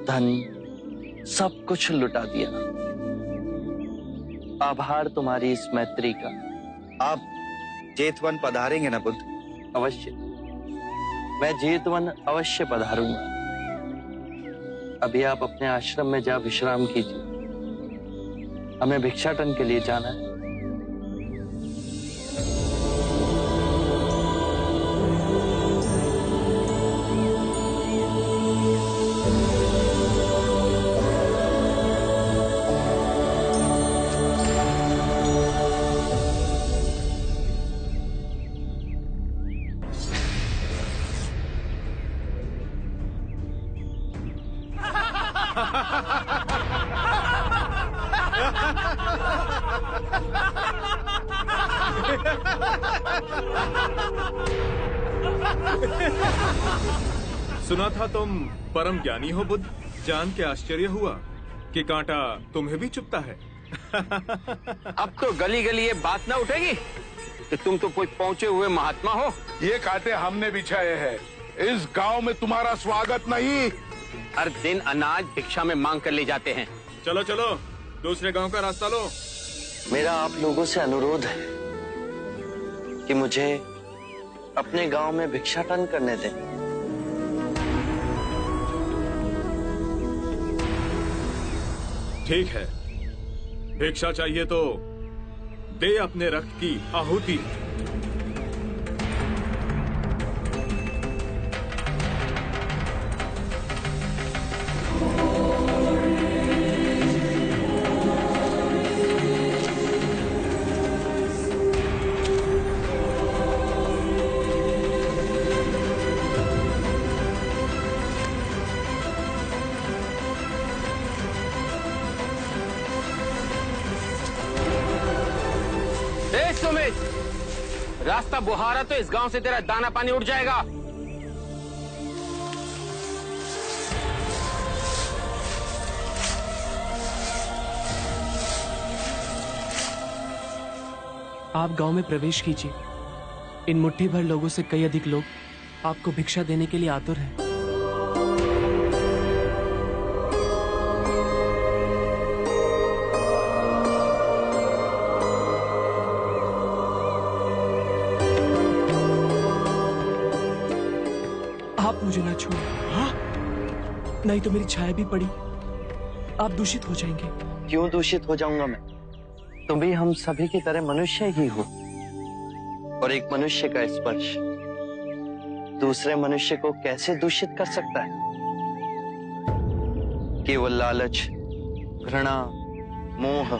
धन सब कुछ लुटा दिया। आभार तुम्हारी इस मैत्री का। आप जेतवन पधारेंगे ना बुद्ध? अवश्य, मैं जेतवन अवश्य पधारूंगा। अभी आप अपने आश्रम में जा विश्राम कीजिए, हमें भिक्षाटन के लिए जाना है। सुना था तुम परम ज्ञानी हो बुद्ध। जान के आश्चर्य हुआ कि कांटा तुम्हें भी चुभता है। अब तो गली गली ये बात ना उठेगी कि तुम तो कोई पहुंचे हुए महात्मा हो। ये कांटे हमने बिछाए हैं। इस गांव में तुम्हारा स्वागत नहीं। हर दिन अनाज भिक्षा में मांग कर ले जाते हैं। चलो चलो, दूसरे गांव का रास्ता लो। मेरा आप लोगों से अनुरोध है कि मुझे अपने गांव में भिक्षाटन करने दें। ठीक है, भिक्षा चाहिए तो दे अपने रक्त की आहुति। रास्ता बुहारा तो इस गांव से तेरा दाना पानी उड़ जाएगा। आप गांव में प्रवेश कीजिए। इन मुट्ठी भर लोगों से कई अधिक लोग आपको भिक्षा देने के लिए आतुर हैं। आप मुझे ना छोड़ो। हाँ? नहीं तो मेरी छाया भी पड़ी, आप दूषित हो जाएंगे। क्यों दूषित हो जाऊंगा मैं? तुम भी हम सभी की तरह मनुष्य ही हो, और एक मनुष्य का स्पर्श दूसरे मनुष्य को कैसे दूषित कर सकता है? केवल लालच, घृणा, मोह,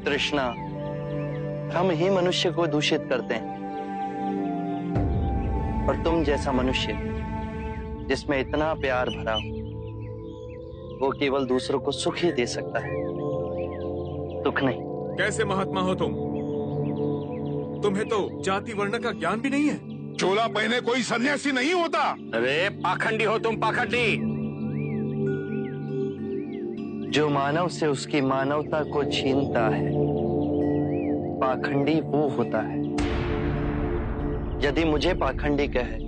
तृष्णा हम ही मनुष्य को दूषित करते हैं। और तुम जैसा मनुष्य जिसमें इतना प्यार भरा हो, वो केवल दूसरों को सुख ही दे सकता है, दुख नहीं। कैसे महात्मा हो तुम? तुम्हें तो जाति वर्ण का ज्ञान भी नहीं है। चोला पहने कोई सन्यासी नहीं होता। अरे पाखंडी हो तुम, पाखंडी। जो मानव से उसकी मानवता को छीनता है, पाखंडी वो होता है। यदि मुझे पाखंडी कहे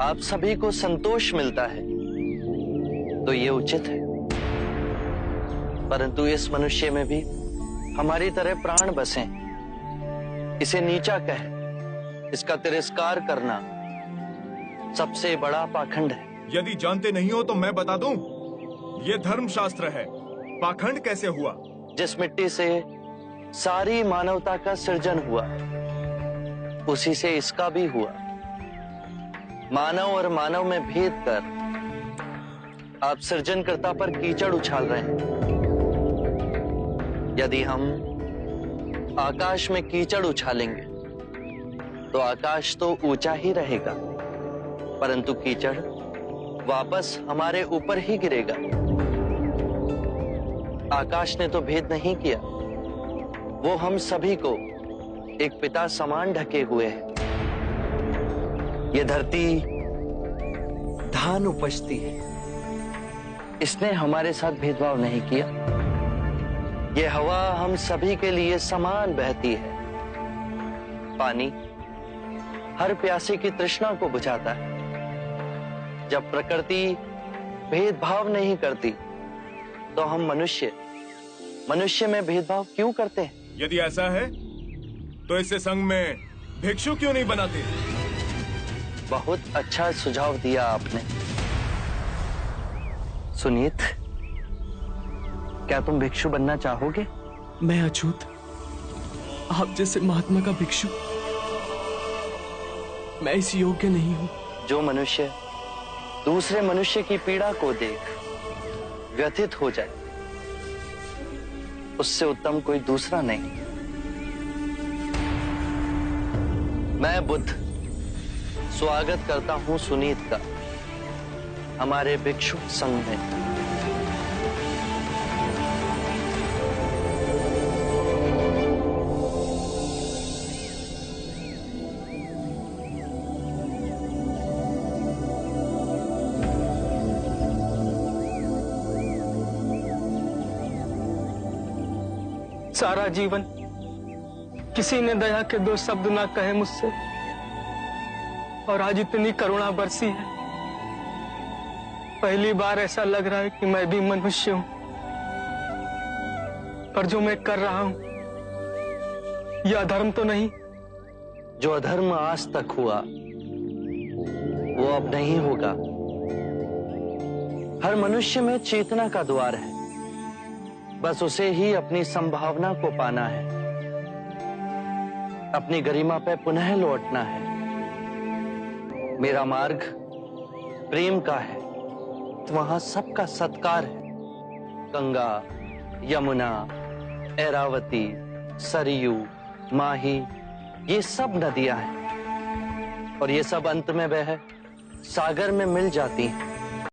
आप सभी को संतोष मिलता है तो ये उचित है, परंतु इस मनुष्य में भी हमारी तरह प्राण बसे। इसे नीचा कहे, इसका तिरस्कार करना सबसे बड़ा पाखंड है। यदि जानते नहीं हो तो मैं बता दूं, ये धर्मशास्त्र है। पाखंड कैसे हुआ? जिस मिट्टी से सारी मानवता का सृजन हुआ, उसी से इसका भी हुआ। मानव और मानव में भेद कर आप सृजनकर्ता पर कीचड़ उछाल रहे हैं। यदि हम आकाश में कीचड़ उछालेंगे तो आकाश तो ऊंचा ही रहेगा, परंतु कीचड़ वापस हमारे ऊपर ही गिरेगा। आकाश ने तो भेद नहीं किया, वो हम सभी को एक पिता समान ढके हुए है। ये धरती धान उपजती है, इसने हमारे साथ भेदभाव नहीं किया। ये हवा हम सभी के लिए समान बहती है। पानी हर प्यासे की तृष्णा को बुझाता है। जब प्रकृति भेदभाव नहीं करती तो हम मनुष्य में भेदभाव क्यों करते हैं? यदि ऐसा है तो इसे संघ में भिक्षु क्यों नहीं बनाते? बहुत अच्छा सुझाव दिया आपने। सुनीत, क्या तुम भिक्षु बनना चाहोगे? मैं अछूत, आप जैसे महात्मा का भिक्षु मैं इस योग्य नहीं हूं। जो मनुष्य दूसरे मनुष्य की पीड़ा को देख व्यथित हो जाए, उससे उत्तम कोई दूसरा नहीं। मैं बुद्ध स्वागत करता हूं सुनीत का हमारे भिक्षु संघ में। सारा जीवन किसी ने दया के दो शब्द ना कहे मुझसे, और आज इतनी करुणा बरसी है। पहली बार ऐसा लग रहा है कि मैं भी मनुष्य हूं, पर जो मैं कर रहा हूं यह अधर्म तो नहीं? जो अधर्म आज तक हुआ वो अब नहीं होगा। हर मनुष्य में चेतना का द्वार है, बस उसे ही अपनी संभावना को पाना है, अपनी गरिमा पे पुनः लौटना है। मेरा मार्ग प्रेम का है, तो वहां सबका सत्कार है। गंगा, यमुना, ऐरावती, सरयू, माही, ये सब नदियां हैं, और ये सब अंत में वह सागर में मिल जाती हैं।